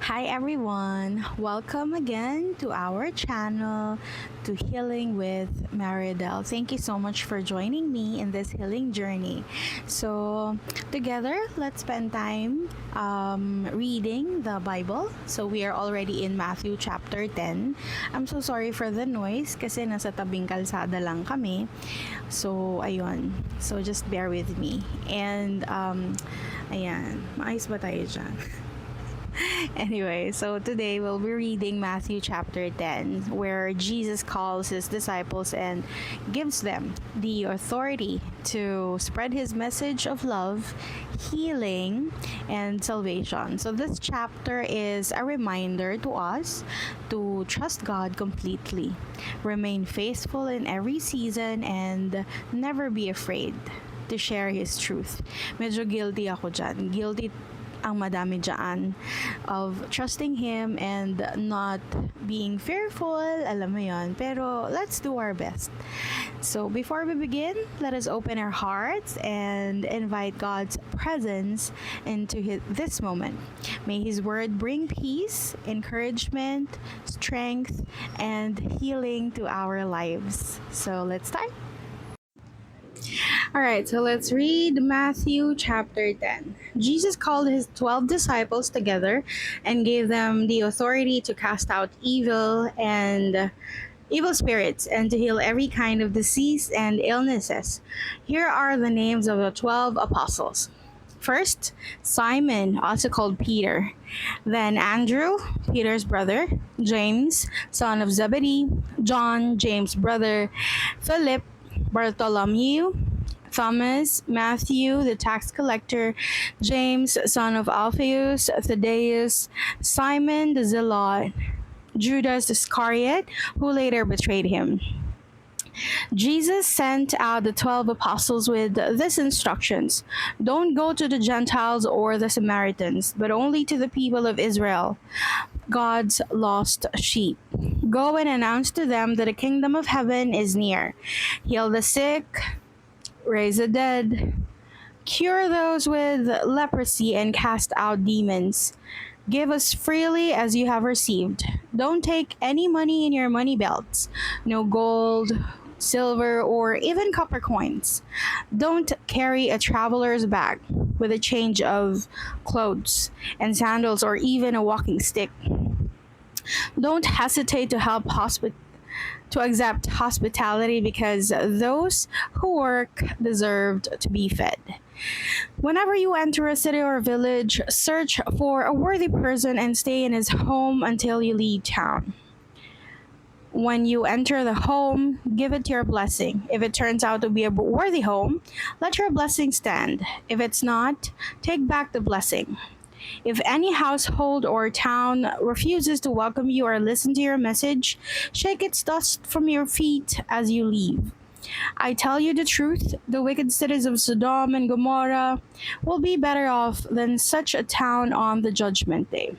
Hi everyone! Welcome again to our channel, to Healing with Maridel. Thank you so much for joining me in this healing journey. So, together, let's spend time reading the Bible. So, we are already in Matthew chapter 10. I'm so sorry for the noise kasi nasa tabing kalsada lang kami. So, ayun. So, just bear with me. And, ayan. Maayos ba tayo dyan? Anyway, so today we'll be reading Matthew chapter 10, where Jesus calls his disciples and gives them the authority to spread his message of love, healing, and salvation. So, this chapter is a reminder to us to trust God completely, remain faithful in every season, and never be afraid to share His truth. Medyo guilty ako dyan. Guilty ang madami dyan of trusting Him and not being fearful, alam mo yon. Pero let's do our best. So before we begin, let us open our hearts and invite God's presence into this moment. May His word bring peace, encouragement, strength, and healing to our lives. So let's start. All right, so let's read Matthew chapter 10. Jesus called his 12 disciples together and gave them the authority to cast out evil spirits and to heal every kind of disease and illnesses. Here are the names of the 12 apostles. First, Simon, also called Peter. Then Andrew, Peter's brother. James, son of Zebedee. John, James' brother. Philip, Bartholomew. Thomas, Matthew, the tax collector, James, son of Alphaeus, Thaddeus, Simon the Zealot, Judas Iscariot, who later betrayed him. Jesus sent out the 12 apostles with these instructions: don't go to the Gentiles or the Samaritans, but only to the people of Israel, God's lost sheep. Go and announce to them that the kingdom of heaven is near. Heal the sick, raise the dead, cure those with leprosy, and cast out demons. Give us freely as you have received. Don't take any money in your money belts, no gold, silver, or even copper coins. Don't carry a traveler's bag with a change of clothes and sandals or even a walking stick. Don't hesitate to to accept hospitality, because those who work deserved to be fed. Whenever you enter a city or village, search for a worthy person and stay in his home until you leave town. When you enter the home, give it your blessing. If it turns out to be a worthy home, let your blessing stand. If it's not, take back the blessing. If any household or town refuses to welcome you or listen to your message, shake its dust from your feet as you leave. I tell you the truth, the wicked cities of Sodom and Gomorrah will be better off than such a town on the judgment day.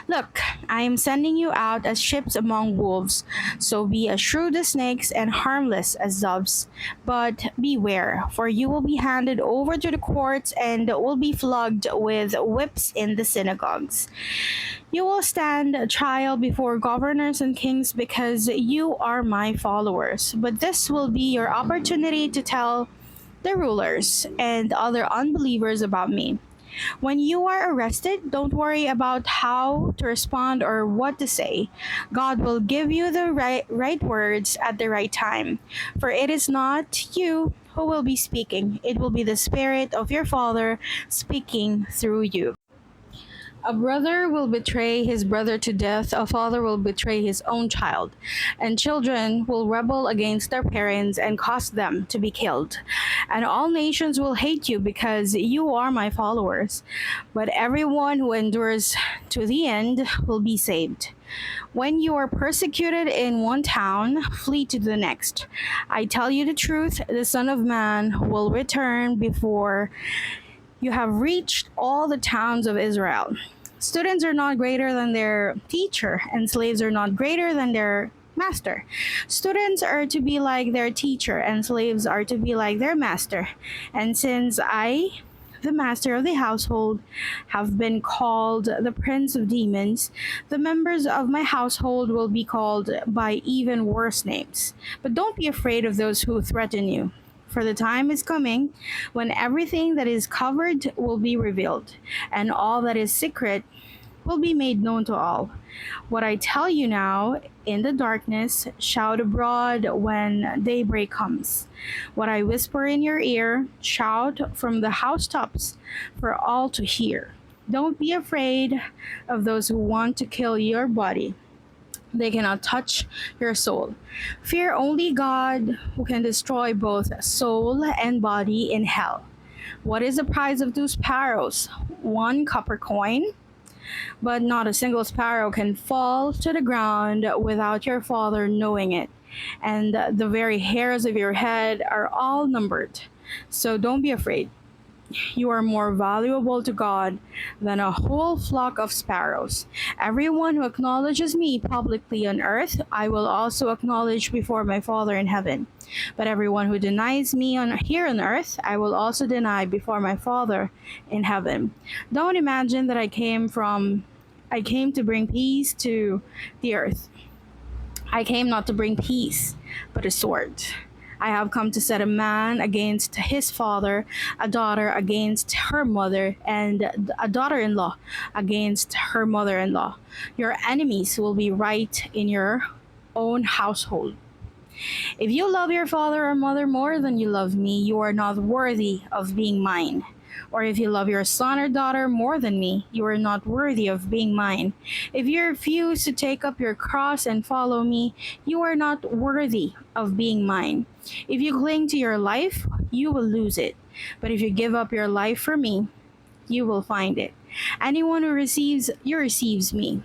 Look, I am sending you out as sheep among wolves, so be as shrewd as snakes and harmless as doves. But beware, for you will be handed over to the courts and will be flogged with whips in the synagogues. You will stand trial before governors and kings because you are my followers. But this will be your opportunity to tell the rulers and other unbelievers about me. When you are arrested, don't worry about how to respond or what to say. God will give you the right words at the right time. For it is not you who will be speaking, it will be the Spirit of your Father speaking through you. A brother will betray his brother to death, a father will betray his own child, and children will rebel against their parents and cause them to be killed. And all nations will hate you because you are my followers. But everyone who endures to the end will be saved. When you are persecuted in one town, flee to the next. I tell you the truth, the Son of Man will return before you have reached all the towns of Israel. Students are not greater than their teacher, and slaves are not greater than their master. Students are to be like their teacher, and slaves are to be like their master. And since I, the master of the household, have been called the prince of demons. The members of my household will be called by even worse names. But don't be afraid of those who threaten you. For the time is coming when everything that is covered will be revealed, and all that is secret will be made known to all. What I tell you now in the darkness, shout abroad when daybreak comes. What I whisper in your ear, shout from the housetops for all to hear. Don't be afraid of those who want to kill your body. They cannot touch your soul. Fear only God, who can destroy both soul and body in hell. What is the price of two sparrows? One copper coin? But not a single sparrow can fall to the ground without your Father knowing it. And the very hairs of your head are all numbered. So don't be afraid. You are more valuable to God than a whole flock of sparrows. Everyone who acknowledges me publicly on earth, I will also acknowledge before my Father in heaven. But everyone who denies me here on earth, I will also deny before my Father in heaven. Don't imagine that I came to bring peace to the earth. I came not to bring peace, but a sword. I have come to set a man against his father, a daughter against her mother, and a daughter in law against her mother in law. Your enemies will be right in your own household. If you love your father or mother more than you love me, you are not worthy of being mine. Or if you love your son or daughter more than me, you are not worthy of being mine. If you refuse to take up your cross and follow me, you are not worthy of being mine. If you cling to your life, you will lose it. But if you give up your life for me, you will find it. Anyone who receives you receives me.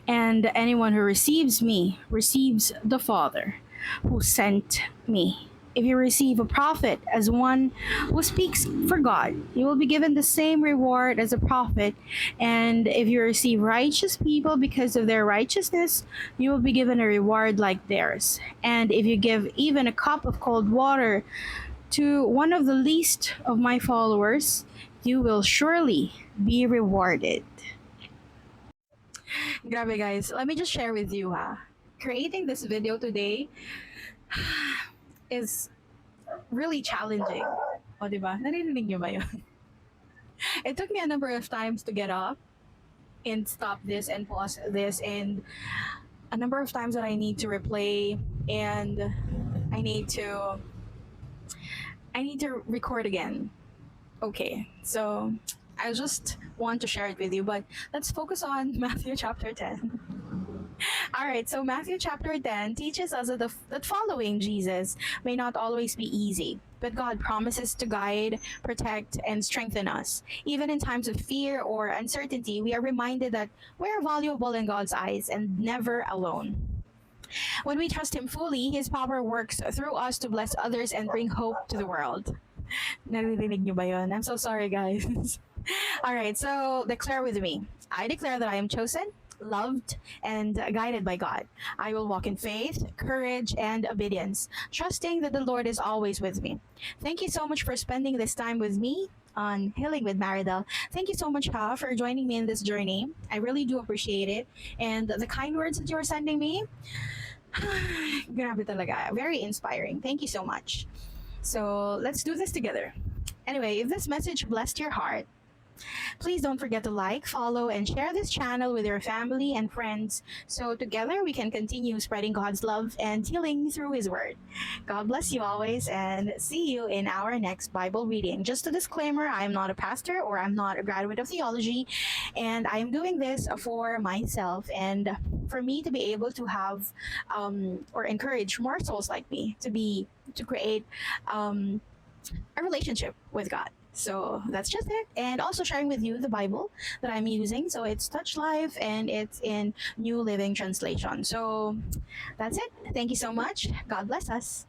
And anyone who receives me receives the Father who sent me. If you receive a prophet as one who speaks for God, you will be given the same reward as a prophet. And if you receive righteous people because of their righteousness, you will be given a reward like theirs. And if you give even a cup of cold water to one of the least of my followers, you will surely be rewarded. Grabe guys, let me just share with you creating this video today is really challenging. O, diba? Narinig nyo ba yun? It took me a number of times to get up and stop this and pause this, and a number of times that I need to replay, and I need to record again. Okay, so I just want to share it with you, but let's focus on Matthew chapter 10. All right, so Matthew chapter 10 teaches us that following Jesus may not always be easy, but God promises to guide, protect, and strengthen us. Even in times of fear or uncertainty, we are reminded that we're valuable in God's eyes and never alone. When we trust Him fully, His power works through us to bless others and bring hope to the world. Naririnig niyo ba yun? I'm so sorry, guys. All right, so declare with me. I declare that I am chosen, loved, and guided by God. I will walk in faith, courage, and obedience, trusting that the Lord is always with me. Thank you so much for spending this time with me on Healing with Maridel. Thank you so much, for joining me in this journey. I really do appreciate it. And the kind words that you're sending me, grabe talaga. Very inspiring. Thank you so much. So let's do this together. Anyway, if this message blessed your heart, please don't forget to like, follow, and share this channel with your family and friends so together we can continue spreading God's love and healing through His Word. God bless you always, and see you in our next Bible reading. Just a disclaimer, I am not a pastor or I'm not a graduate of theology, and I am doing this for myself and for me to be able to have or encourage more souls like me to create a relationship with God. So that's just it. And also sharing with you the Bible that I'm using. So it's Touch Life and it's in New Living Translation. So that's it. Thank you so much. God bless us.